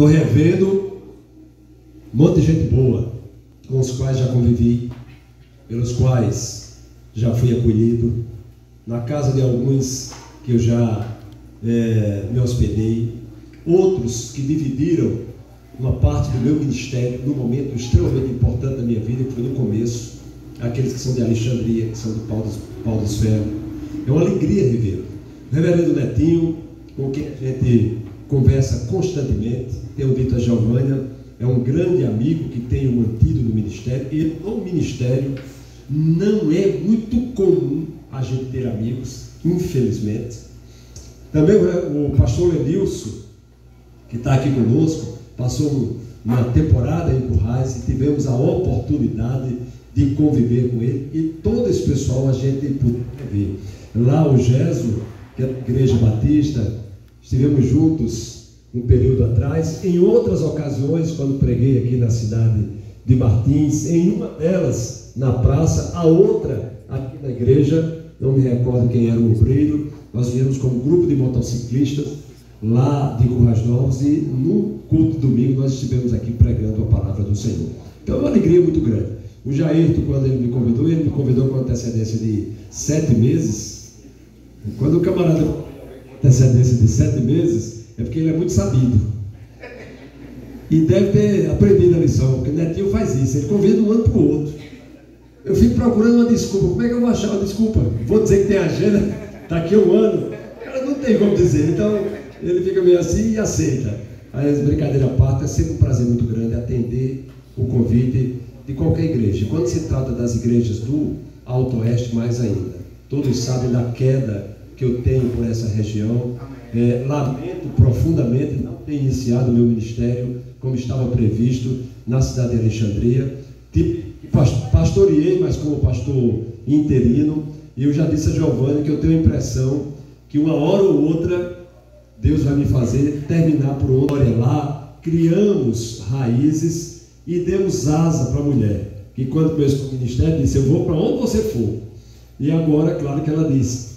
Estou revendo um monte de gente boa, com os quais já convivi, pelos quais já fui acolhido, na casa de alguns que eu já me hospedei, outros que dividiram uma parte do meu ministério num momento extremamente importante da minha vida, que foi no começo, aqueles que são de Alexandria, que são do Pau dos Ferros. É uma alegria revê-lo. O reverendo Netinho, com quem a gente conversa constantemente, tenho dito a Giovânia, é um grande amigo que tenho mantido no ministério, e no ministério não é muito comum a gente ter amigos, infelizmente. Também o pastor Lenilson, que está aqui conosco, passou uma temporada em Currais e tivemos a oportunidade de conviver com ele, e todo esse pessoal a gente podia ver. Lá o Geso, que é da Igreja Batista, estivemos juntos um período atrás, em outras ocasiões, quando preguei aqui na cidade de Martins, em uma delas na praça, a outra aqui na igreja, não me recordo quem era o obreiro, nós viemos como grupo de motociclistas lá de Currais Novos, e no culto de domingo nós estivemos aqui pregando a palavra do Senhor. Então é uma alegria muito grande. O Jairto, quando ele me convidou com antecedência de 7 meses. Quando o camarada com antecedência de 7 meses, é porque ele é muito sabido. E deve ter aprendido a lição, porque o Netinho faz isso, ele convida um ano para o outro. Eu fico procurando uma desculpa. Como é que eu vou achar uma desculpa? Vou dizer que tem agenda daqui a um ano. Cara, não tem como dizer. Então, ele fica meio assim e aceita. Mas, brincadeira à parte, é sempre um prazer muito grande atender o convite de qualquer igreja. Quando se trata das igrejas do Alto Oeste, mais ainda. Todos sabem da queda que eu tenho por essa região. Lamento profundamente não ter iniciado o meu ministério como estava previsto na cidade de Alexandria. Pastoreei, mas como pastor interino, e eu já disse a Giovânia que eu tenho a impressão que uma hora ou outra Deus vai me fazer terminar por outra. Olha lá, criamos raízes e demos asa para a mulher, que quando começou o ministério disse: eu vou para onde você for. E agora, claro que ela disse: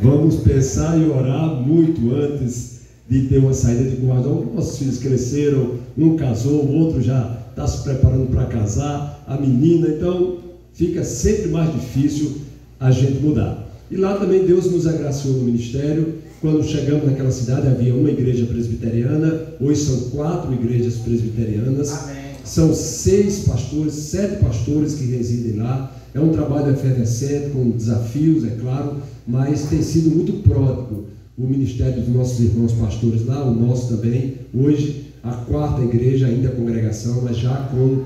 vamos pensar e orar muito antes de ter uma saída de guarda. Nossos filhos cresceram, um casou, o outro já está se preparando para casar, a menina, então fica sempre mais difícil a gente mudar. E lá também Deus nos agraciou no ministério. Quando chegamos naquela cidade havia uma igreja presbiteriana, hoje são 4 igrejas presbiterianas. Amém. São 6 pastores, 7 pastores que residem lá. É um trabalho efervescente, com desafios, é claro, mas tem sido muito pródigo o ministério dos nossos irmãos pastores lá, o nosso também. Hoje, a 4ª igreja, ainda a congregação, mas já com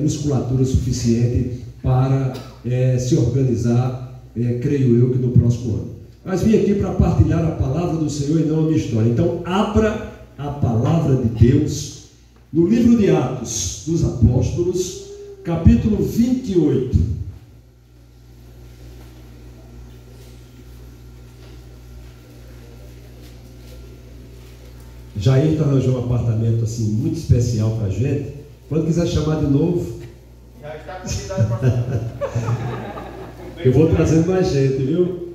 musculatura suficiente para se organizar, creio eu, que no próximo ano. Mas vim aqui para partilhar a palavra do Senhor e não a minha história. Então, abra a palavra de Deus no livro de Atos dos Apóstolos, capítulo 28. Jair arranjou um apartamento assim muito especial para a gente. Quando quiser chamar de novo, já está convidado para eu vou trazendo mais gente, viu?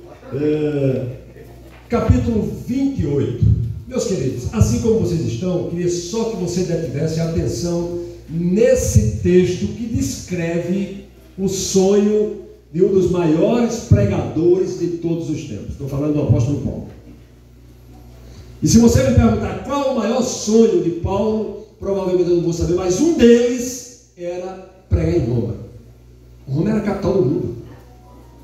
Capítulo 28. Meus queridos, assim como vocês estão, eu queria só que você tivesse atenção nesse texto que descreve o sonho de um dos maiores pregadores de todos os tempos. Estou falando do apóstolo Paulo. E se você me perguntar qual o maior sonho de Paulo, provavelmente eu não vou saber, mas um deles era pregar em Roma. Roma era a capital do mundo.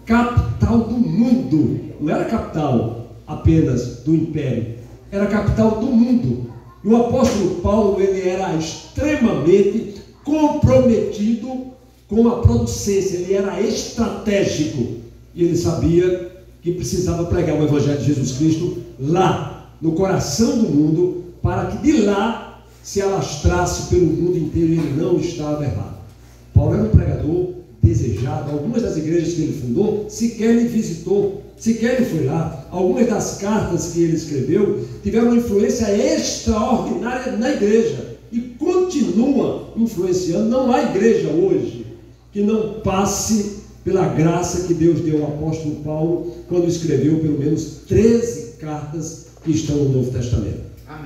Capital do mundo. Não era capital apenas do império, era a capital do mundo. E o apóstolo Paulo, ele era extremamente comprometido com a producência, ele era estratégico. E ele sabia que precisava pregar o evangelho de Jesus Cristo lá, no coração do mundo, para que de lá se alastrasse pelo mundo inteiro. E ele não estava errado. Paulo era um pregador desejado. Algumas das igrejas que ele fundou sequer ele visitou, sequer ele foi lá. Algumas das cartas que ele escreveu tiveram uma influência extraordinária na igreja e continua influenciando. Não há igreja hoje que não passe pela graça que Deus deu ao apóstolo Paulo quando escreveu pelo menos 13 cartas que estão no Novo Testamento.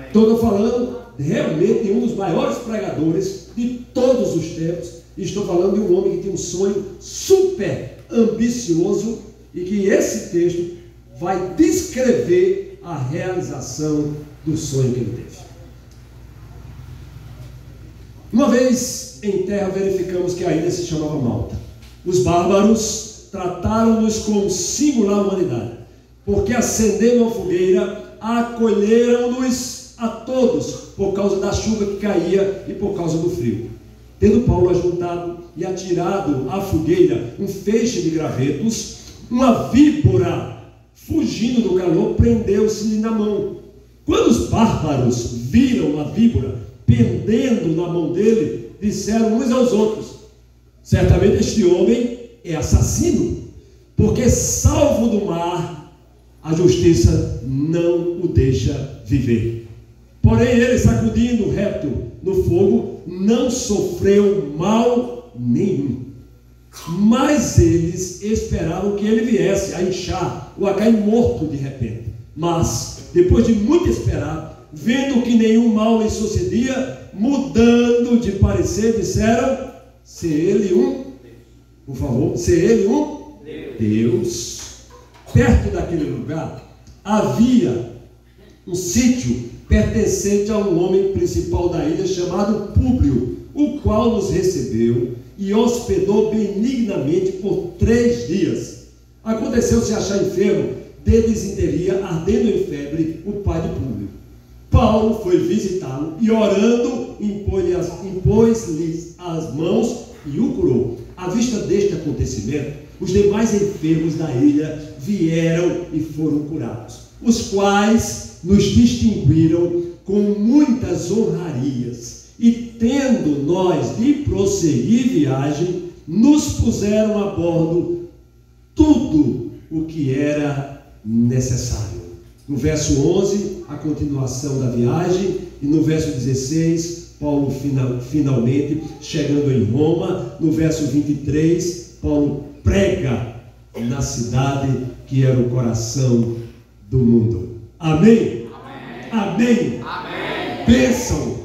Estou falando realmente de um dos maiores pregadores de todos os tempos. E estou falando de um homem que tem um sonho super ambicioso e que esse texto vai descrever a realização do sonho que ele teve. Uma vez em terra verificamos que a ilha se chamava Malta. Os bárbaros trataram-nos com singular humanidade, porque acendendo a fogueira, acolheram-nos a todos, por causa da chuva que caía e por causa do frio. Tendo Paulo ajuntado e atirado à fogueira um feixe de gravetos, uma víbora, fugindo do calor, prendeu-se-lhe na mão. Quando os bárbaros viram a víbora pendendo na mão dele, disseram uns aos outros: certamente este homem é assassino, porque salvo do mar, a justiça não o deixa viver. Porém ele, sacudindo o réptil no fogo, não sofreu mal nenhum. Mas eles esperavam que ele viesse a inchar ou a cair morto de repente. Mas, depois de muito esperar, vendo que nenhum mal lhe sucedia, mudando de parecer, disseram: se ele por favor, se ele Deus. Perto daquele lugar havia um sítio pertencente a um homem principal da ilha chamado Públio, o qual nos recebeu e hospedou benignamente por 3 dias. Aconteceu-se achar enfermo de disenteria, ardendo em febre, o pai de Públio. Paulo foi visitá-lo e, orando, impôs-lhe as mãos e o curou. À vista deste acontecimento, os demais enfermos da ilha vieram e foram curados, os quais nos distinguiram com muitas honrarias, e tendo nós de prosseguir viagem, nos puseram a bordo tudo o que era necessário. No verso 11, a continuação da viagem, e no verso 16, Paulo finalmente chegando em Roma. No verso 23, Paulo prega na cidade que era o coração do mundo. Amém? Amém? Amém. Bênção.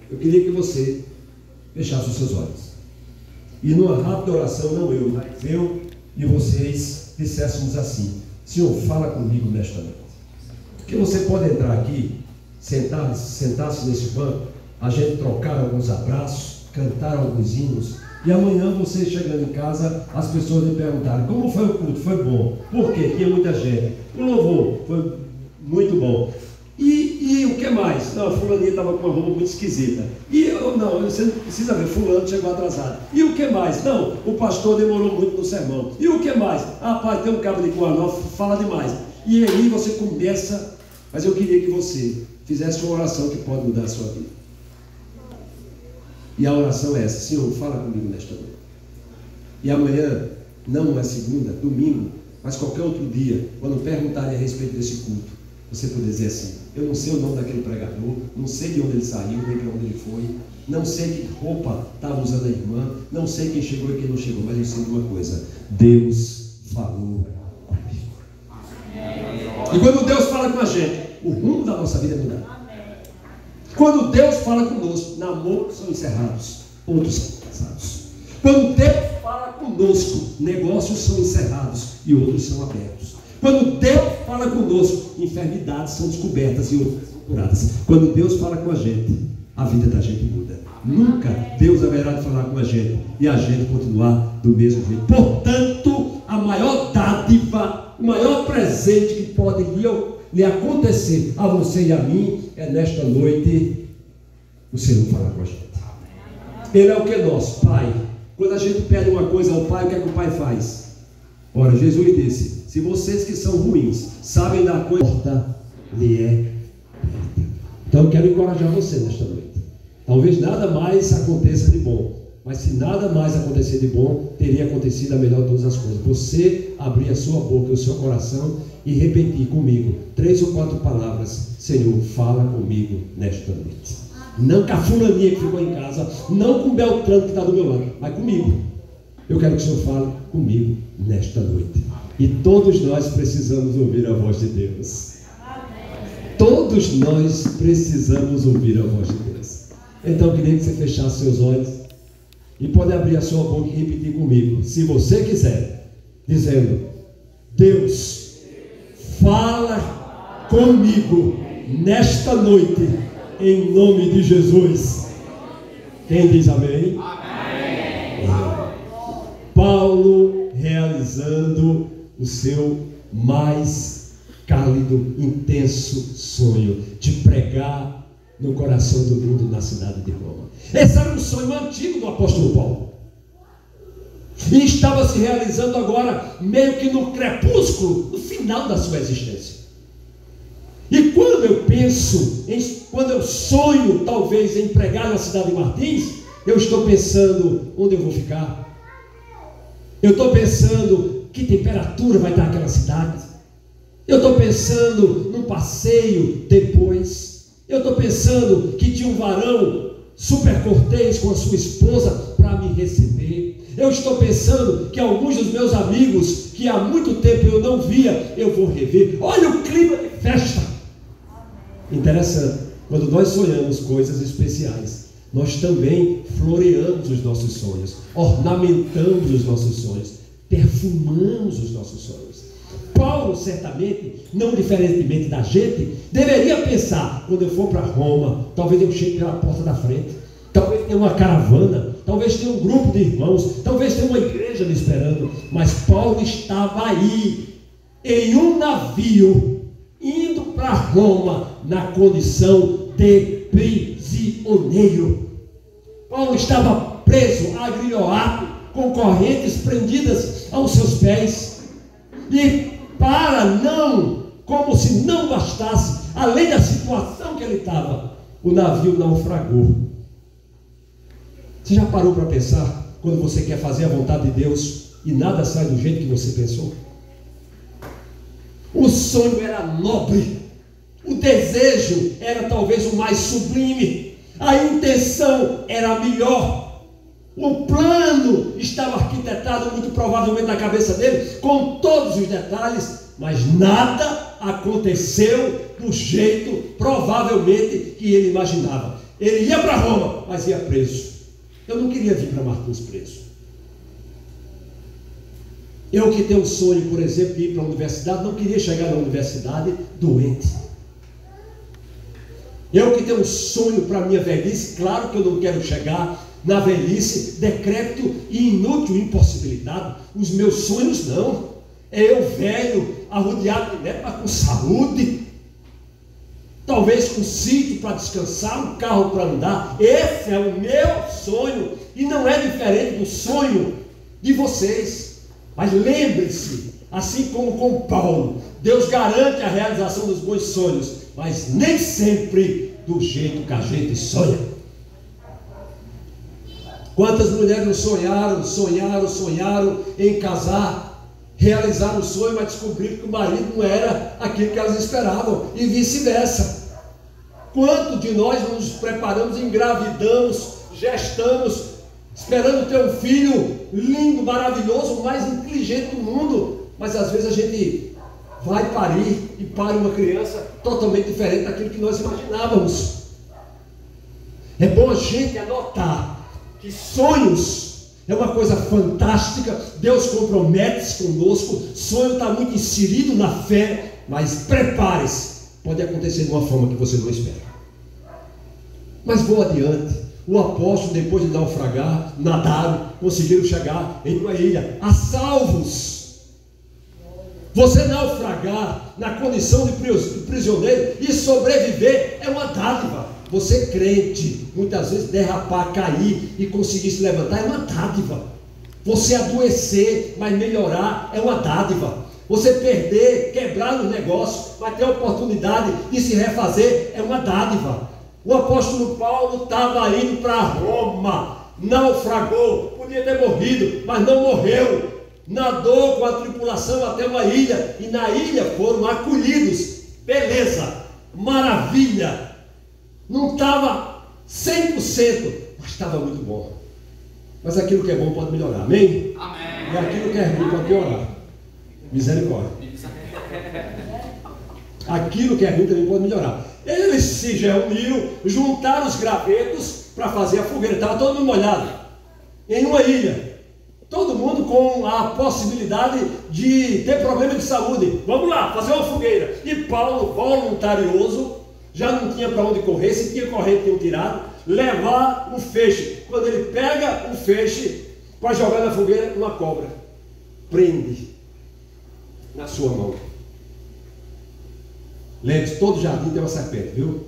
Eu queria que você fechasse os seus olhos e numa rápida oração, não eu, mas eu e vocês disséssemos assim: Senhor, fala comigo nesta noite. Porque você pode entrar aqui, sentar-se nesse banco, a gente trocar alguns abraços, cantar alguns hinos, e amanhã você chegando em casa, as pessoas lhe perguntarem: como foi o culto? Foi bom. Por quê? Tinha muita gente. O louvor foi muito bom. E o que mais? Não, a fulaninha estava com uma roupa muito esquisita. Não, você não precisa ver, fulano chegou atrasado. E o que mais? Não, o pastor demorou muito no sermão. E o que mais? Rapaz, tem um cabo de Coanó, fala demais. E aí você começa, mas eu queria que você fizesse uma oração que pode mudar a sua vida. E a oração é essa: Senhor, fala comigo nesta noite. E amanhã, não é segunda, domingo, mas qualquer outro dia, quando perguntarem a respeito desse culto, você pode dizer assim: eu não sei o nome daquele pregador, não sei de onde ele saiu, nem para onde ele foi, não sei que roupa estava usando a irmã, não sei quem chegou e quem não chegou, mas eu sei de uma coisa: Deus falou comigo. E quando Deus fala com a gente, o rumo da nossa vida é mudado. Quando Deus fala conosco, namoros são encerrados, outros são casados. Quando Deus fala conosco, negócios são encerrados e outros são abertos. Quando Deus fala conosco, enfermidades são descobertas e outras são curadas. Quando Deus fala com a gente, a vida da gente muda. Nunca Deus haverá de falar com a gente e a gente continuar do mesmo jeito. Portanto, a maior dádiva, o maior presente que pode lhe acontecer a você e a mim é nesta noite o Senhor falar com a gente. Ele é o que é nosso Pai. Quando a gente pede uma coisa ao Pai, o que é que o Pai faz? Ora, Jesus disse: se vocês que são ruins sabem da coisa, a porta lhe é aberta. Então eu quero encorajar você nesta noite. Talvez nada mais aconteça de bom, mas se nada mais acontecer de bom, teria acontecido a melhor de todas as coisas: você abrir a sua boca e o seu coração e repetir comigo 3 ou 4 palavras: Senhor, fala comigo nesta noite. Não com a fulaninha que ficou em casa, não com o Beltrano que está do meu lado, mas comigo. Eu quero que o Senhor fale comigo nesta noite. E todos nós precisamos ouvir a voz de Deus. Todos nós precisamos ouvir a voz de Deus. Então eu queria que você fechasse seus olhos e pode abrir a sua boca e repetir comigo, se você quiser, dizendo: Deus, fala comigo nesta noite, em nome de Jesus. Quem diz amém? Amém. Paulo realizando o seu mais cálido, intenso sonho de pregar no coração do mundo, na cidade de Roma. Esse era um sonho antigo do apóstolo Paulo e estava se realizando agora meio que no crepúsculo, no final da sua existência. E quando eu penso, quando eu sonho talvez em pregar na cidade de Martins, eu estou pensando onde eu vou ficar. Eu estou pensando que temperatura vai estar aquela cidade. Eu estou pensando num passeio depois. Eu estou pensando que tinha um varão super cortês com a sua esposa para me receber. Eu estou pensando que alguns dos meus amigos que há muito tempo eu não via, eu vou rever. Olha o clima de festa. Interessante, quando nós sonhamos coisas especiais, nós também floreamos os nossos sonhos, ornamentamos os nossos sonhos, perfumamos os nossos sonhos. Paulo, certamente, não diferentemente da gente, deveria pensar: quando eu for para Roma, talvez eu chegue pela porta da frente, talvez tenha uma caravana, talvez tenha um grupo de irmãos, talvez tenha uma igreja me esperando. Mas Paulo estava aí, em um navio, indo para Roma, na condição de prisioneiro. Paulo estava preso, agrilhoado, com correntes prendidas aos seus pés. E para não, como se não bastasse, além da situação que ele estava, o navio naufragou. Você já parou para pensar quando você quer fazer a vontade de Deus e nada sai do jeito que você pensou? O sonho era nobre, o desejo era talvez o mais sublime, a intenção era melhor, o plano estava arquitetado muito provavelmente na cabeça dele, com todos os detalhes, mas nada aconteceu do jeito provavelmente que ele imaginava. Ele ia para Roma, mas ia preso. Eu não queria vir para Martins preso. Eu que tenho um sonho, por exemplo, de ir para a universidade, não queria chegar na universidade doente. Eu que tenho um sonho para a minha velhice, claro que eu não quero chegar na velhice decrépito e inútil, impossibilitado. Os meus sonhos não. É eu velho, arrodeado de neto, mas com saúde. Talvez com sítio para descansar, um carro para andar. Esse é o meu sonho e não é diferente do sonho de vocês. Mas lembre-se, assim como com Paulo, Deus garante a realização dos bons sonhos, mas nem sempre do jeito que a gente sonha. Quantas mulheres não sonharam em casar, realizaram o sonho, mas descobriram que o marido não era aquilo que elas esperavam, e vice-versa. Quanto de nós nos preparamos, engravidamos, gestamos, esperando ter um filho lindo, maravilhoso, o mais inteligente do mundo, mas às vezes a gente vai parir e pare uma criança totalmente diferente daquilo que nós imaginávamos. É bom a gente anotar que sonhos é uma coisa fantástica, Deus compromete-se conosco, sonho está muito inserido na fé, mas prepare-se, pode acontecer de uma forma que você não espera. Mas vou adiante. O apóstolo, depois de naufragar, nadaram, conseguiram chegar em uma ilha, a salvos. Você naufragar na condição de prisioneiro e sobreviver é uma dádiva. Você crente, muitas vezes derrapar, cair e conseguir se levantar é uma dádiva. Você adoecer, mas melhorar é uma dádiva. Você perder, quebrar no negócio, mas ter a oportunidade de se refazer é uma dádiva. O apóstolo Paulo estava indo para Roma, naufragou, podia ter morrido, mas não morreu. Nadou com a tripulação até uma ilha, e na ilha foram acolhidos. Beleza, maravilha. Não estava 100%, mas estava muito bom. Mas aquilo que é bom pode melhorar, amém? Amém. E aquilo que é ruim pode piorar. Misericórdia. aquilo que é ruim também pode melhorar. Eles se reuniram, juntaram os gravetos para fazer a fogueira. Estava todo mundo molhado, em uma ilha. Todo mundo com a possibilidade de ter problema de saúde. Vamos lá, fazer uma fogueira. E Paulo, voluntarioso, já não tinha para onde correr. Se tinha correr, tinha tirado. Levar o feixe. Quando ele pega o feixe para jogar na fogueira, uma cobra prende na sua mão. Lembre-se, todo jardim tem uma serpente, viu?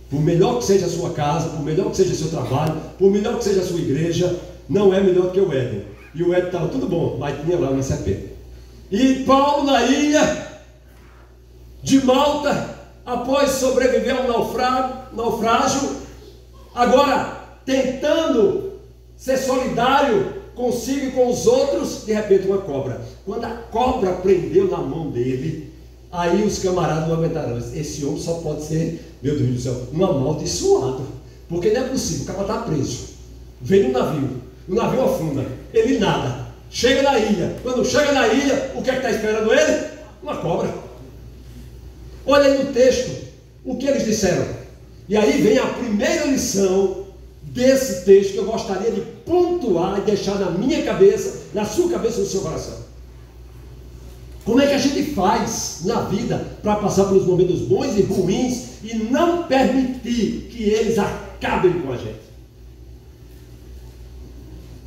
Por melhor que seja a sua casa, por melhor que seja o seu trabalho, por melhor que seja a sua igreja, não é melhor do que o Éden. E o Éden estava tudo bom, mas tinha lá uma serpente. E Paulo na ilha de Malta, após sobreviver ao naufrágio, agora tentando ser solidário consigo e com os outros, de repente uma cobra. Quando a cobra prendeu na mão dele, aí os camaradas não aguentaram. Esse homem só pode ser, meu Deus do céu, um amaldiçoado. Porque não é possível, o cara está preso. Vem no navio, o navio afunda, ele nada, chega na ilha. Quando chega na ilha, o que é que está esperando ele? Uma cobra. Olha aí no texto, o que eles disseram. E aí vem a primeira lição desse texto que eu gostaria de pontuar e deixar na minha cabeça, na sua cabeça e no seu coração. Como é que a gente faz na vida para passar pelos momentos bons e ruins e não permitir que eles acabem com a gente?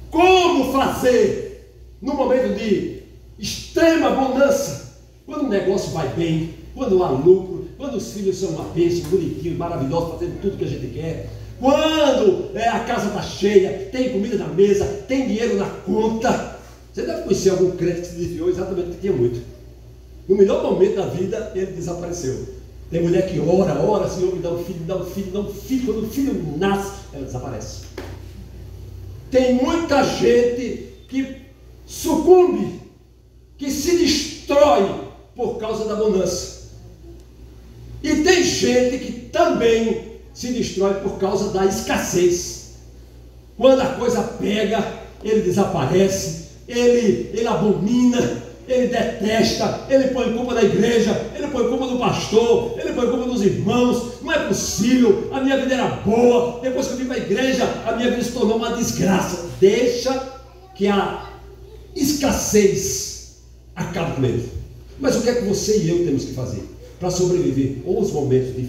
Como fazer no momento de extrema bonança, quando o negócio vai bem, quando há lucro, quando os filhos são uma bênção, bonitinhos, maravilhosos, fazendo tudo que a gente quer, quando a casa está cheia, tem comida na mesa, tem dinheiro na conta. Você deve conhecer algum crente que se desviou exatamente porque tinha muito. No melhor momento da vida, ele desapareceu. Tem mulher que ora, Senhor, me dá um filho, me dá um filho, me dá um filho. Quando o filho nasce, ela desaparece. Tem muita gente que sucumbe, que se destrói por causa da bonança. E tem gente que também se destrói por causa da escassez. Quando a coisa pega, ele desaparece, ele abomina, ele detesta, ele põe culpa na igreja, ele põe culpa do pastor, ele põe culpa dos irmãos. Não é possível, a minha vida era boa, depois que eu vim para a igreja, a minha vida se tornou uma desgraça. Deixa que a escassez acabe com ele. Mas o que é que você e eu temos que fazer para sobreviver ou aos momentos de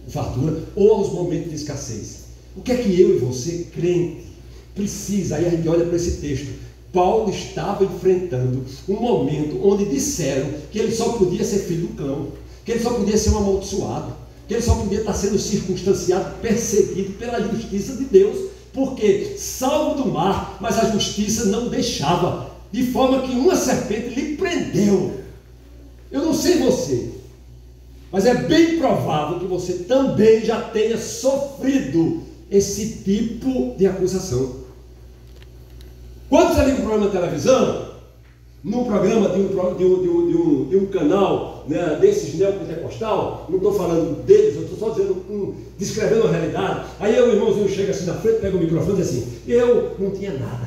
fartura ou aos momentos de escassez? O que é que eu e você, crente, precisa? Aí a gente olha para esse texto. Paulo estava enfrentando um momento onde disseram que ele só podia ser filho do cão, que ele só podia ser um amaldiçoado, que ele só podia estar sendo circunstanciado, perseguido pela justiça de Deus, porque salvo do mar, mas a justiça não deixava, de forma que uma serpente lhe prendeu. Eu não sei você, mas é bem provável que você também já tenha sofrido esse tipo de acusação. Quando você liga um programa de televisão, num programa de um canal, né, desses neopentecostal, não estou falando deles, eu estou só dizendo, descrevendo a realidade. Aí o irmãozinho chega assim na frente, pega o microfone e diz assim: eu não tinha nada,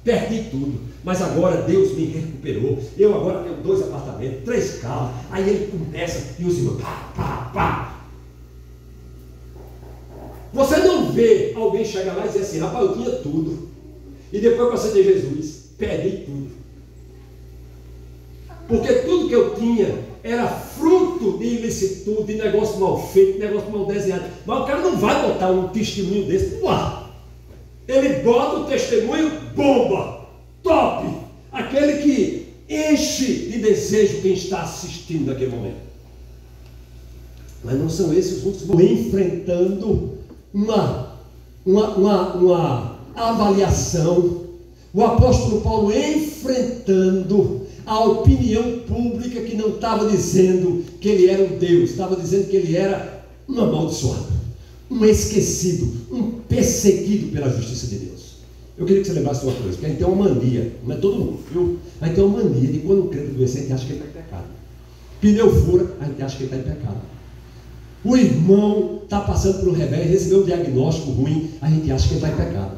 perdi tudo, mas agora Deus me recuperou. Eu agora tenho 2 apartamentos, 3 carros. Aí ele começa e os irmãos, pá. Você não vê alguém chegar lá e dizer assim: rapaz, eu tinha tudo, e depois que eu aceitei Jesus, perdi tudo. Porque tudo que eu tinha era fruto de ilicitude, de negócio mal feito, de negócio mal desenhado. Mas o cara não vai botar um testemunho desse no ar. Ele bota o testemunho bomba, top, aquele que enche de desejo quem está assistindo naquele momento. Mas não são esses os que vão enfrentando uma avaliação. O apóstolo Paulo enfrentando a opinião pública que não estava dizendo que ele era um Deus, estava dizendo que ele era um amaldiçoado, um esquecido, um perseguido pela justiça de Deus. Eu queria que você lembrasse uma coisa, porque a gente tem uma mania, não é todo mundo, viu? A gente tem uma mania de quando um crente adoece, a gente acha que ele está em pecado. Pneu fura, a gente acha que ele está em pecado. O irmão está passando por um revés, recebeu um diagnóstico ruim, a gente acha que ele está em pecado.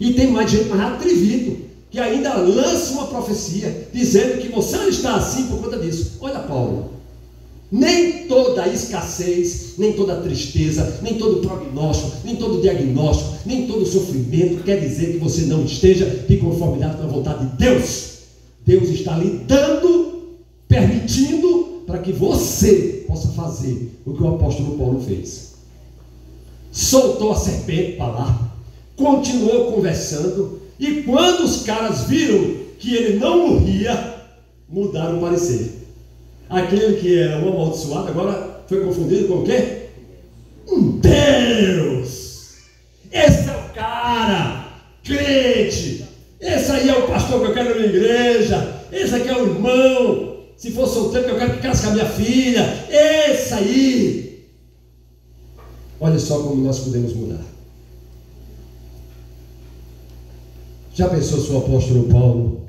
E tem mais gente mais atrevido, que ainda lança uma profecia, dizendo que você está assim por conta disso. Olha Paulo, Nem toda escassez, nem toda tristeza, nem todo prognóstico, nem todo diagnóstico, nem todo sofrimento quer dizer que você não esteja de conformidade com a vontade de Deus. Deus está lhe dando, permitindo, para que você possa fazer o que o apóstolo Paulo fez. Soltou a serpente para lá, continuou conversando, e quando os caras viram que ele não morria, mudaram o parecer. Aquele que era um amaldiçoado agora foi confundido com o quê? Um Deus! Esse é o cara, crente. Esse aí é o pastor que eu quero na minha igreja. Esse aqui é o irmão. Se for solteiro, que eu quero que case com a minha filha. Esse aí. Olha só como nós podemos mudar. Já pensou se o apóstolo Paulo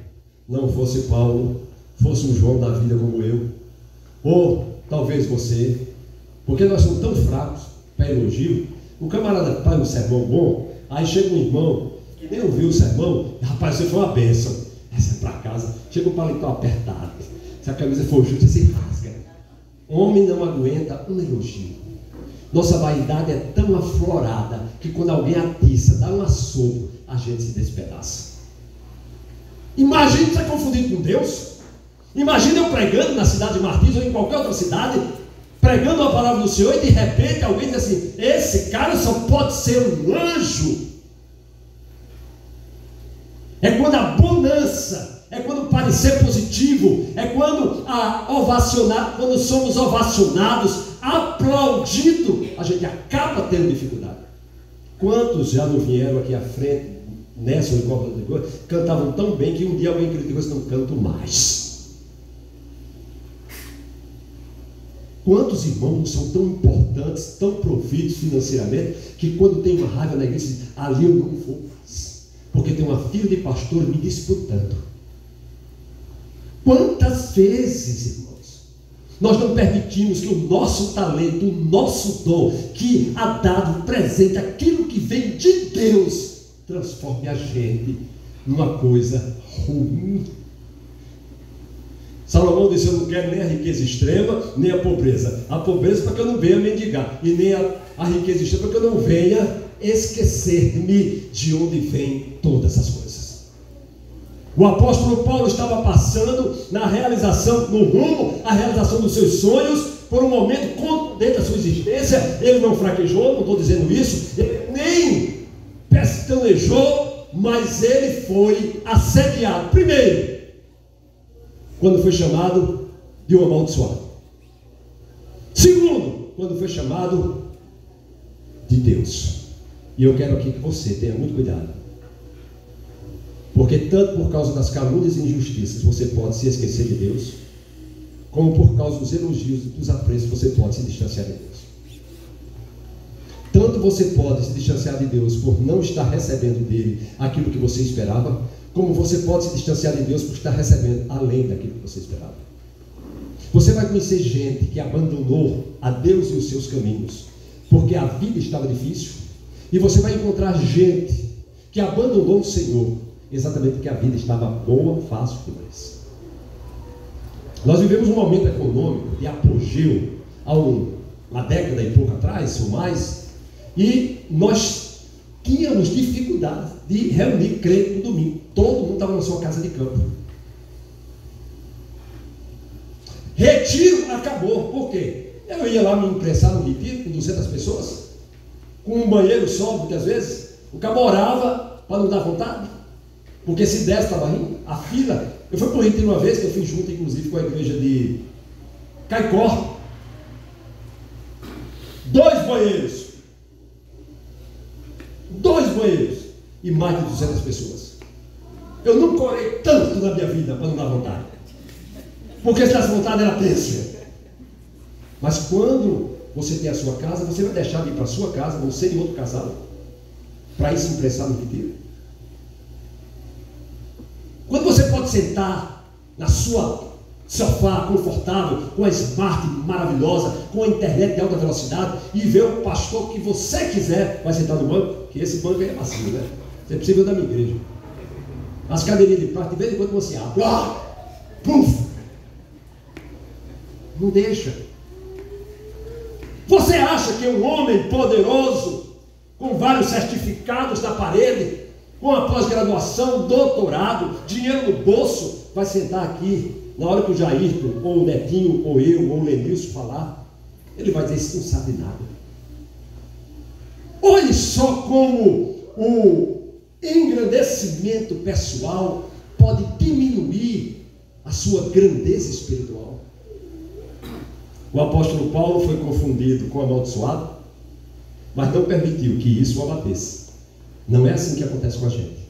não fosse Paulo, fosse um João da vida como eu? Ou talvez você, porque nós somos tão fracos para elogio. O camarada faz um sermão bom, aí chega um irmão que nem ouviu o sermão, rapaz, você foi uma bênção. Essa é para casa, chega o paletó apertado, se a camisa for justa, você se rasga. Homem não aguenta um elogio. Nossa vaidade é tão aflorada que quando alguém atiça, dá um assopro, a gente se despedaça. Imagine ser confundido com Deus. Imagina eu pregando na cidade de Martins ou em qualquer outra cidade, pregando a palavra do Senhor, e de repente alguém diz assim: esse cara só pode ser um anjo. É quando a bonança, é quando o parecer positivo, é quando quando somos ovacionados, aplaudido, a gente acaba tendo dificuldade. Quantos já não vieram aqui à frente, nessa ou em qualquer outra coisa, cantavam tão bem que um dia alguém criticou assim: não canto mais. Quantos irmãos são tão importantes, tão providos financeiramente, que quando tem uma raiva na igreja, dizem: ali eu não vou mais, porque tem uma filha de pastor me disputando. Quantas vezes, irmãos, nós não permitimos que o nosso talento, o nosso dom, que há dado presente, aquilo que vem de Deus, transforme a gente numa coisa ruim. Salomão disse: eu não quero nem a riqueza extrema, nem a pobreza. A pobreza para que eu não venha mendigar, e nem a riqueza extrema para que eu não venha esquecer-me de onde vêm todas as coisas. O apóstolo Paulo estava passando na realização, no rumo à realização dos seus sonhos, por um momento dentro da sua existência. Ele não fraquejou, não estou dizendo isso, ele nem pestanejou, mas ele foi assediado. Primeiro, quando foi chamado de um amaldiçoado. Segundo, quando foi chamado de Deus. E eu quero aqui que você tenha muito cuidado, porque tanto por causa das calúnias e injustiças você pode se esquecer de Deus, como por causa dos elogios e dos apreços você pode se distanciar de Deus. Tanto você pode se distanciar de Deus por não estar recebendo dele aquilo que você esperava, como você pode se distanciar de Deus por estar recebendo além daquilo que você esperava. Você vai conhecer gente que abandonou a Deus e os seus caminhos porque a vida estava difícil, e você vai encontrar gente que abandonou o Senhor exatamente porque a vida estava boa, fácil demais. Nós vivemos um momento econômico de apogeu há uma década e pouco atrás ou mais, e nós tínhamos dificuldade de reunir crente no domingo. Todo mundo estava na sua casa de campo. Retiro acabou. Por quê? Eu ia lá me imprensar no retiro com 200 pessoas, com um banheiro só, muitas vezes. O cabo orava para não dar vontade, porque se desse estava rindo. A fila, eu fui para o retiro uma vez, que eu fui junto inclusive com a igreja de Caicó. 2 banheiros. 2 banheiros e mais de 200 pessoas. Eu nunca orei tanto na minha vida para não dar vontade, porque se desse vontade era tenso. Mas quando você tem a sua casa, você vai deixar de ir para a sua casa, você e outro casal, para ir se imprensar no retiro? Quando você pode sentar na sua sofá confortável, com a smart maravilhosa, com a internet de alta velocidade, e ver o pastor que você quiser, vai sentar no banco, que esse banco é macio, né? Você precisa da minha igreja. As cadeirinhas de plástico, de vez em quando você abre, puf! Não deixa. Você acha que um homem poderoso, com vários certificados na parede, com a pós-graduação, doutorado, dinheiro no bolso, vai sentar aqui, na hora que o Jairton, ou o Netinho, ou eu, ou o Lenilson falar, ele vai dizer, isso não sabe nada. Olhe só como o engrandecimento pessoal pode diminuir a sua grandeza espiritual. O apóstolo Paulo foi confundido com amaldiçoado, mas não permitiu que isso o abatesse. Não é assim que acontece com a gente.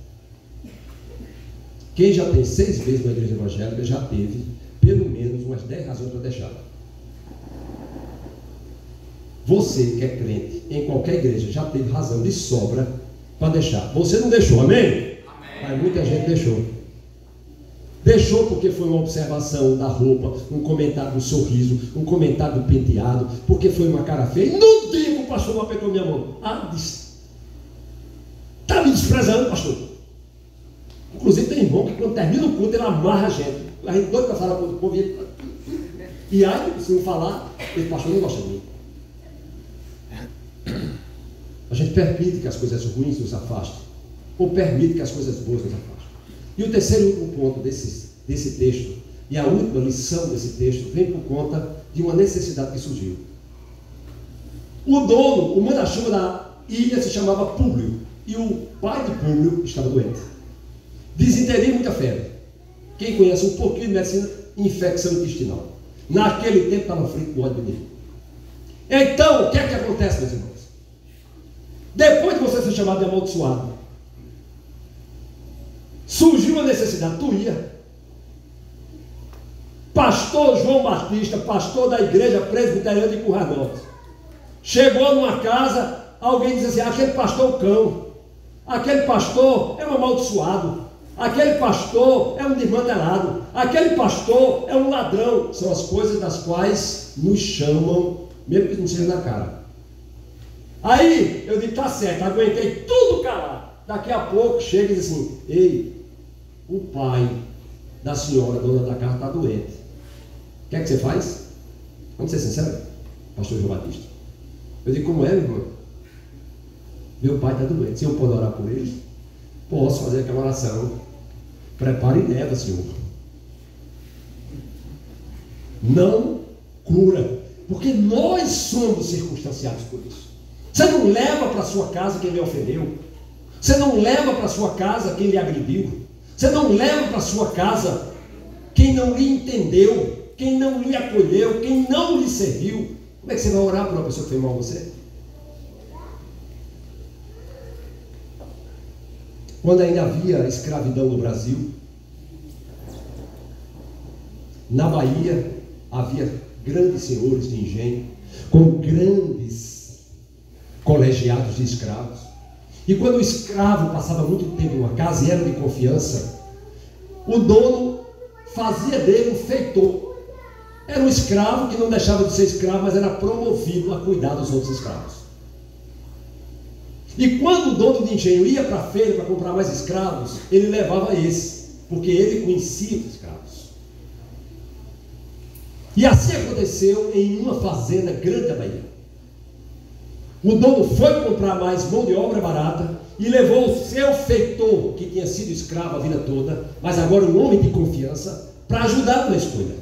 Quem já tem 6 vezes na igreja evangélica já teve pelo menos umas 10 razões para deixar. Você que é crente em qualquer igreja já teve razão de sobra para deixar. Você não deixou, amém? Amém. Mas muita gente deixou. Deixou porque foi uma observação da roupa, um comentário do sorriso, um comentário do penteado, porque foi uma cara feia. No dia que o pastor não apertou minha mão. Está me desprezando, pastor. Inclusive tem irmão que quando termina o culto ele amarra a gente. A gente doido para falar com o povo. E aí, se não falar, esse pastor não gosta de mim. A gente permite que as coisas ruins nos afastem, ou permite que as coisas boas nos afastem. E o terceiro e último ponto desse texto, e a última lição desse texto, vem por conta de uma necessidade que surgiu. O dono, o manda-chuva da ilha se chamava Públio, e o pai de Públio estava doente. Desinteria e muita febre. Quem conhece um pouquinho de medicina, infecção intestinal. Naquele tempo estava frito do ódio dele. Então, o que é que acontece, meus irmãos? Depois de você ser chamado de amaldiçoado, surgiu a necessidade, tu ia. Pastor João Batista, pastor da igreja presbiteriana de Currais Novos, chegou numa casa, alguém disse assim, aquele pastor é um cão, aquele pastor é um amaldiçoado, aquele pastor é um desmantelado, aquele pastor é um ladrão. São as coisas das quais nos chamam, mesmo que não seja na cara. Aí eu digo, tá certo, aguentei tudo calado. Daqui a pouco chega e diz assim, ei, o pai da senhora, dona da casa, está doente. O que é que você faz? Vamos ser sinceros, pastor João Batista. Eu digo, como é, meu irmão? Meu pai está doente, se eu posso orar por ele, posso fazer aquela oração. Prepare e leva, Senhor. Não cura, porque nós somos circunstanciados por isso. Você não leva para a sua casa quem lhe ofendeu. Você não leva para a sua casa quem lhe agrediu. Você não leva para a sua casa quem não lhe entendeu, quem não lhe acolheu, quem não lhe serviu. Como é que você vai orar por uma pessoa que fez mal a você? Quando ainda havia escravidão no Brasil, na Bahia havia grandes senhores de engenho, com grandes colegiados de escravos. E quando o escravo passava muito tempo numa casa e era de confiança, o dono fazia dele um feitor. Era um escravo que não deixava de ser escravo, mas era promovido a cuidar dos outros escravos. E quando o dono de engenho ia para a feira para comprar mais escravos, ele levava esse, porque ele conhecia os escravos. E assim aconteceu em uma fazenda grande da Bahia. O dono foi comprar mais mão de obra barata e levou o seu feitor, que tinha sido escravo a vida toda, mas agora um homem de confiança, para ajudar na escolha.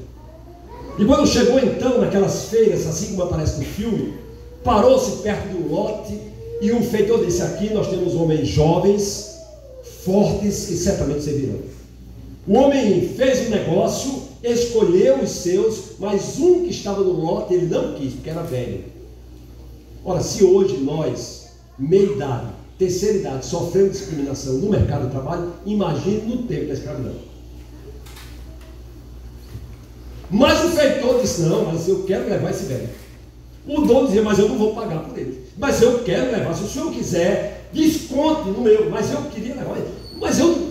E quando chegou então naquelas feiras, assim como aparece no filme, parou-se perto de um lote e o feitor disse, aqui nós temos homens jovens, fortes, que certamente servirão. O homem fez um negócio, escolheu os seus, mas um que estava no lote ele não quis, porque era velho. Ora, se hoje nós, meia idade, terceira idade, sofremos discriminação no mercado de trabalho, imagine no tempo da escravidão. Mas o feitor disse, não, mas eu quero levar esse velho. O dono dizia, mas eu não vou pagar por ele. Mas eu quero levar, se o senhor quiser, desconte no meu, mas eu queria levar ele.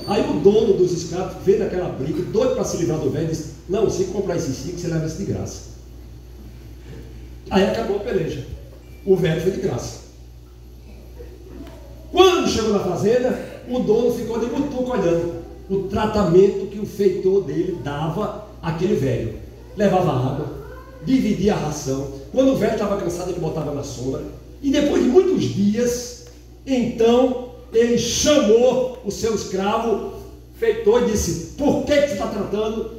Aí o dono dos escravos veio naquela briga, doido para se livrar do velho, disse, não, se comprar esses 5, você leva esse de graça. Aí acabou a peleja. O velho foi de graça. Quando chegou na fazenda, o dono ficou de mutuco olhando o tratamento que o feitor dele dava àquele velho. Levava água, dividia a ração. Quando o velho estava cansado, ele botava na sombra. E depois de muitos dias, então ele chamou o seu escravo, feitor, e disse: por que você está tratando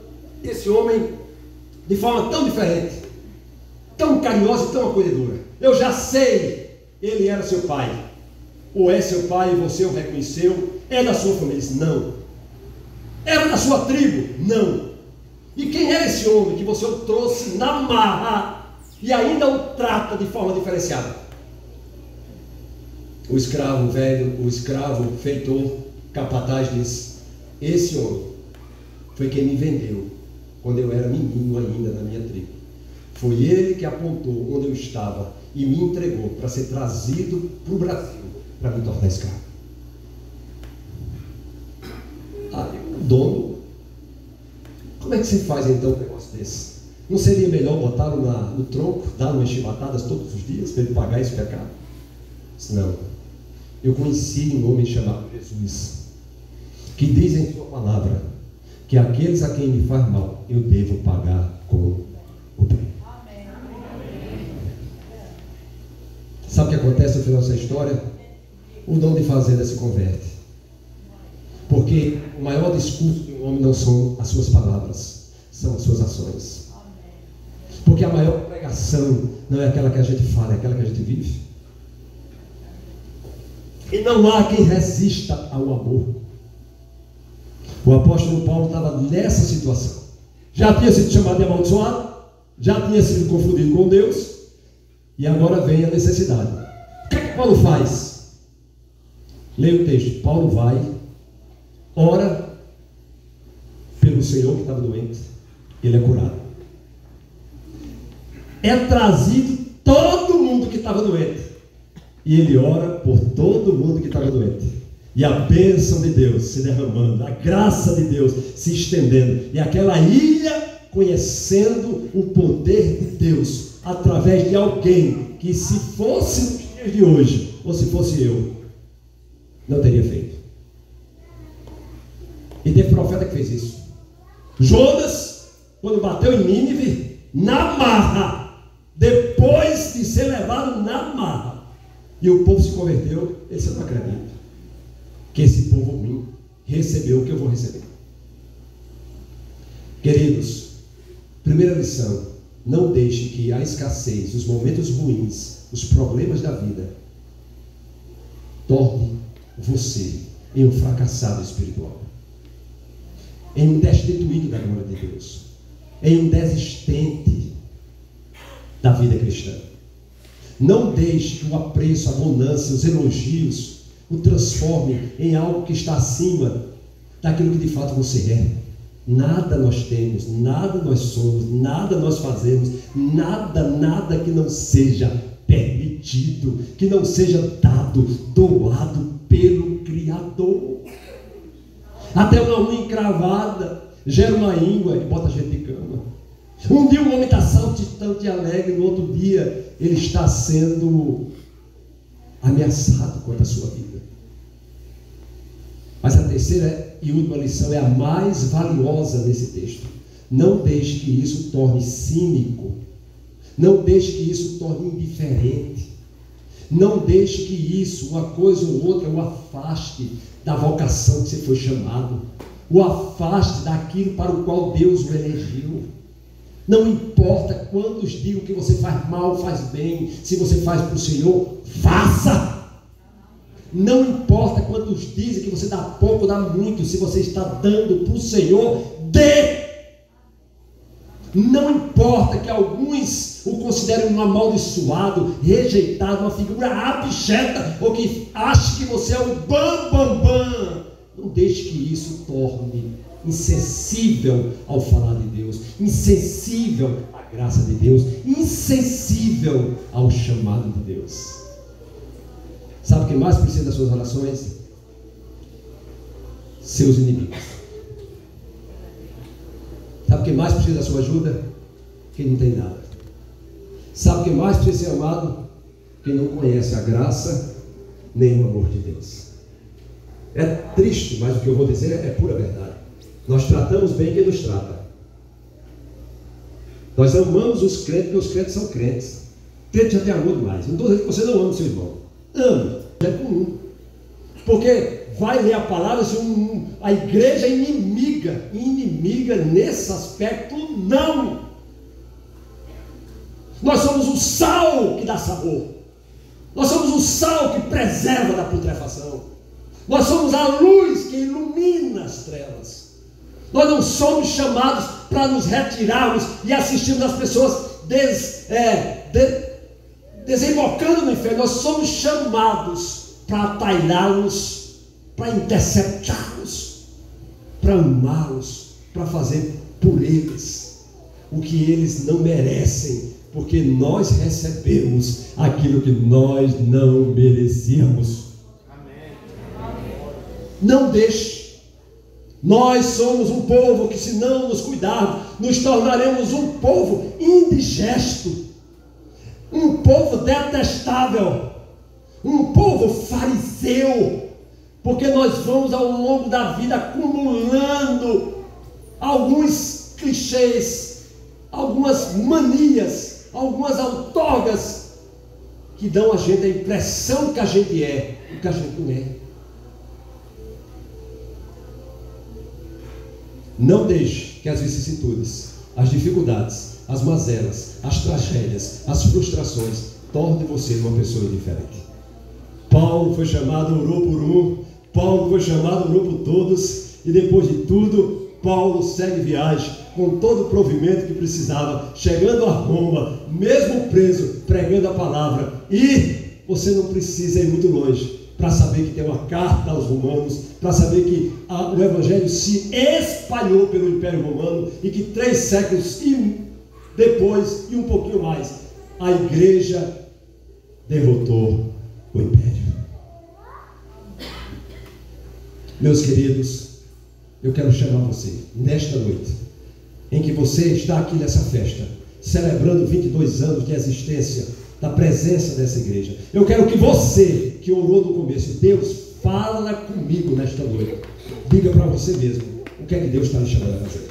esse homem de forma tão diferente, tão carinhosa e tão acolhedora? Eu já sei, ele era seu pai. Ou é seu pai e você o reconheceu? É da sua família? Disse: não. Era da sua tribo? Não. E quem é esse homem que você o trouxe na marra e ainda o trata de forma diferenciada? O escravo velho, o escravo feitor, capataz, disse: esse homem foi quem me vendeu quando eu era menino ainda na minha tribo. Foi ele que apontou onde eu estava e me entregou para ser trazido para o Brasil para me tornar escravo. Aí o dono: como é que se faz então um negócio desse? Não seria melhor botá-lo no tronco, dar umas chibatadas todos os dias para ele pagar esse pecado? Disse: não. Eu conheci um homem chamado Jesus, que diz em sua palavra que aqueles a quem me faz mal, eu devo pagar com o bem. Sabe o que acontece no final dessa história? O dono de fazenda se converte. Porque o maior discurso de um homem não são as suas palavras, são as suas ações. Porque a maior pregação não é aquela que a gente fala, é aquela que a gente vive. E não há quem resista ao amor. O apóstolo Paulo estava nessa situação. Já tinha sido chamado de amaldiçoado, já tinha sido confundido com Deus, e agora vem a necessidade. O que é que Paulo faz? Leia o texto. Paulo vai, ora pelo Senhor que estava doente, ele é curado. É trazido todo mundo que estava doente, e ele ora por todo mundo que estava doente, e a bênção de Deus se derramando, a graça de Deus se estendendo, e aquela ilha conhecendo o poder de Deus através de alguém que, se fosse nos dias de hoje, ou se fosse eu, não teria feito. E teve profeta que fez isso. Jonas, quando bateu em Nínive, na marra, depois de ser levado na marra, e o povo se converteu, ele disse: eu não acredito que esse povo ruim recebeu o que eu vou receber. Queridos, primeira lição: não deixe que a escassez, os momentos ruins, os problemas da vida torne você em um fracassado espiritual, em um destituído da glória de Deus, em um desistente da vida cristã. Não deixe que o apreço, a bonança, os elogios o transforme em algo que está acima daquilo que de fato você é. Nada nós temos, nada nós somos, nada nós fazemos, nada que não seja permitido, que não seja dado, doado pelo Criador. Até uma unha encravada gera uma íngua e bota a gente de cama. Um dia o homem está saltitante e alegre, no outro dia ele está sendo ameaçado quanto à sua vida. Mas a terceira e última lição é a mais valiosa nesse texto. Não deixe que isso torne cínico, não deixe que isso torne indiferente, não deixe que isso, uma coisa ou outra, o afaste da vocação que você foi chamado, o afaste daquilo para o qual Deus o elegeu. Não importa quantos digam que você faz mal, faz bem, se você faz para o Senhor, faça. Não importa quantos dizem que você dá pouco, dá muito, se você está dando para o Senhor, dê. Não importa que alguns o considerem um amaldiçoado, rejeitado, uma figura abjeta, ou que ache que você é o bam. Não deixe que isso torne insensível ao falar de Deus, insensível à graça de Deus, insensível ao chamado de Deus. Sabe o que mais precisa das suas orações? Seus inimigos. Sabe o que mais precisa da sua ajuda? Quem não tem nada. Sabe o que mais precisa ser amado? Quem não conhece a graça nem o amor de Deus. É triste, mas o que eu vou dizer é pura verdade. Nós tratamos bem quem nos trata. Nós amamos os crentes porque os crentes são crentes. Crente já tem amor demais. Não estou dizendo que você não ama o seu irmão. Ame, é comum. Porque vai ler a palavra, a igreja é inimiga. Inimiga nesse aspecto, não. Nós somos o sal que dá sabor. Nós somos o sal que preserva da putrefação. Nós somos a luz que ilumina as trevas. Nós não somos chamados para nos retirarmos e assistirmos as pessoas desembocando no inferno. Nós somos chamados para atalhá-los, para interceptá-los, para amá-los, para fazer por eles o que eles não merecem, porque nós recebemos aquilo que nós não merecíamos. Amém. Não deixe. Nós somos um povo que, se não nos cuidarmos, nos tornaremos um povo indigesto, um povo detestável, um povo fariseu, porque nós vamos ao longo da vida acumulando alguns clichês, algumas manias, algumas outorgas que dão a gente a impressão que a gente é o que a gente não é. Não deixe que as vicissitudes, as dificuldades, as mazelas, as tragédias, as frustrações tornem você uma pessoa indiferente. Paulo foi chamado, orou por um. Paulo foi chamado, orou por todos. E depois de tudo, Paulo segue viagem com todo o provimento que precisava, chegando a Roma, mesmo preso, pregando a palavra. E você não precisa ir muito longe para saber que tem uma carta aos romanos, para saber que o evangelho se espalhou pelo Império Romano e que 3 séculos depois, e um pouquinho mais, a igreja derrotou o Império. Meus queridos, eu quero chamar você, nesta noite, em que você está aqui nessa festa, celebrando 22 anos de existência, da presença dessa igreja. Eu quero que você, que orou no começo, Deus, fala comigo nesta noite. Diga para você mesmo o que é que Deus está lhe chamando a fazer.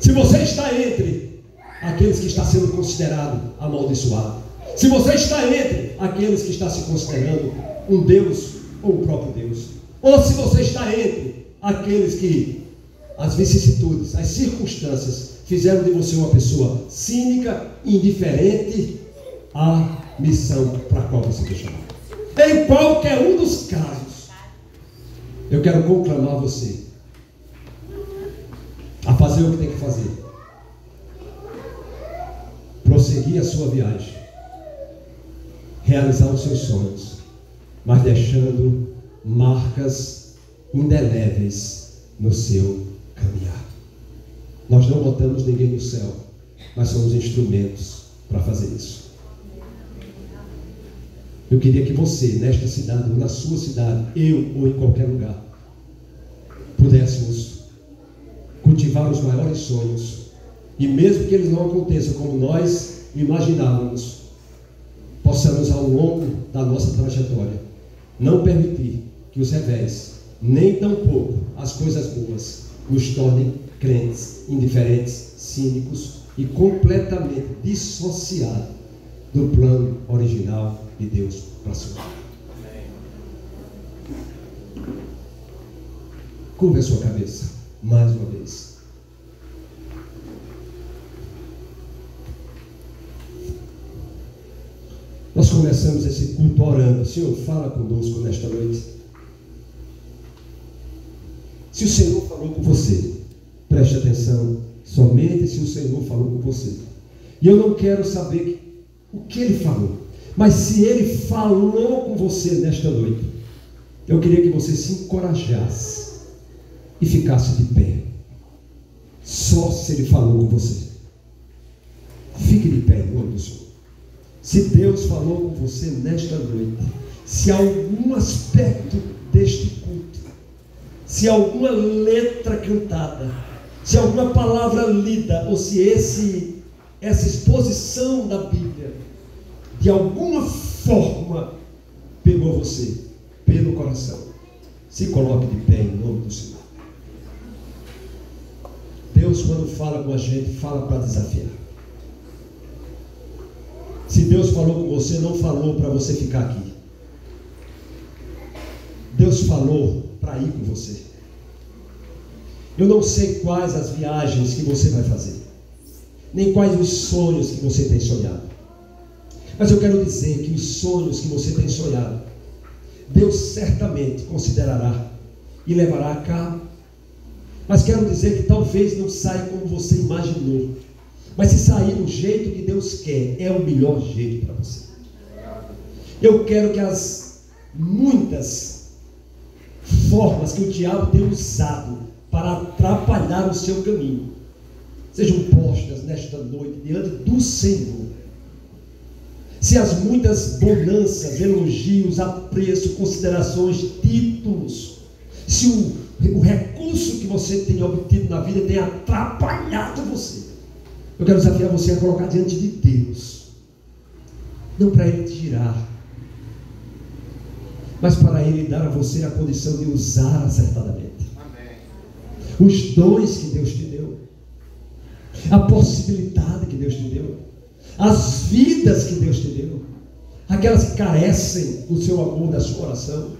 Se você está entre aqueles que está sendo considerado amaldiçoado, se você está entre aqueles que está se considerando um Deus ou o próprio Deus, ou se você está entre aqueles que as vicissitudes, as circunstâncias fizeram de você uma pessoa cínica, indiferente à missão para a qual você foi chamado. Em qualquer um dos casos, eu quero conclamar você a fazer o que tem que fazer, prosseguir a sua viagem, realizar os seus sonhos, mas deixando marcas indeléveis no seu caminhar. Nós não botamos ninguém no céu, mas somos instrumentos para fazer isso. Eu queria que você, nesta cidade, ou na sua cidade, eu ou em qualquer lugar, pudéssemos cultivar os maiores sonhos, e mesmo que eles não aconteçam como nós imaginávamos, possamos, ao longo da nossa trajetória, não permitir que os revés, nem tampouco as coisas boas, nos tornem crentes, indiferentes, cínicos e completamente dissociados do plano original de Deus para a sua vida. Curva a sua cabeça mais uma vez. Nós começamos esse culto orando. Senhor, fala conosco nesta noite. Se o Senhor falou com você, preste atenção, somente se o Senhor falou com você. E eu não quero saber o que Ele falou, mas se Ele falou com você nesta noite, eu queria que você se encorajasse e ficasse de pé. Só se Ele falou com você. Fique de pé em nome do Senhor. Se Deus falou com você nesta noite, se algum aspecto deste culto, se alguma letra cantada, se alguma palavra lida, ou se essa exposição da Bíblia, de alguma forma, pegou você pelo coração, se coloque de pé em nome do Senhor. Deus, quando fala com a gente, fala para desafiar. Se Deus falou com você, não falou para você ficar aqui. Deus falou para ir com você. Eu não sei quais as viagens que você vai fazer, nem quais os sonhos que você tem sonhado. Mas eu quero dizer que os sonhos que você tem sonhado, Deus certamente considerará e levará a cabo. Mas quero dizer que talvez não saia como você imaginou. Mas se sair do jeito que Deus quer, é o melhor jeito para você. Eu quero que as muitas formas que o diabo tem usado para atrapalhar o seu caminho sejam postas nesta noite diante do Senhor. Se as muitas bonanças, elogios, apreço, considerações, títulos, se o recurso que você tem obtido na vida tem atrapalhado você, eu quero desafiar você a colocar diante de Deus, não para Ele tirar, mas para Ele dar a você a condição de usar acertadamente. Amém. Os dons que Deus te deu, a possibilidade que Deus te deu, as vidas que Deus te deu, aquelas que carecem do seu amor, da sua oração.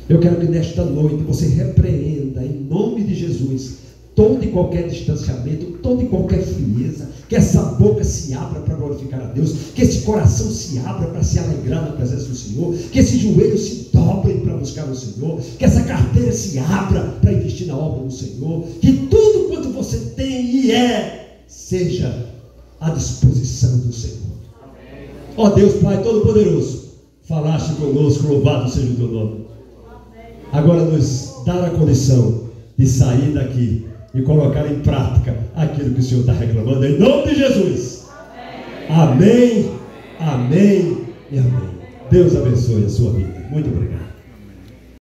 Eu quero que nesta noite você repreenda, em nome de Jesus, todo e qualquer distanciamento, toda e qualquer frieza, que essa boca se abra para glorificar a Deus, que esse coração se abra para se alegrar na presença do Senhor, que esses joelhos se dobrem para buscar o Senhor, que essa carteira se abra para investir na obra do Senhor, que tudo quanto você tem e é, seja à disposição do Senhor. Ó Deus Pai Todo-Poderoso, falaste conosco, louvado seja o teu nome. Agora nos dá a condição de sair daqui e colocar em prática aquilo que o Senhor está reclamando, em nome de Jesus. Amém, amém e amém. Deus abençoe a sua vida. Muito obrigado.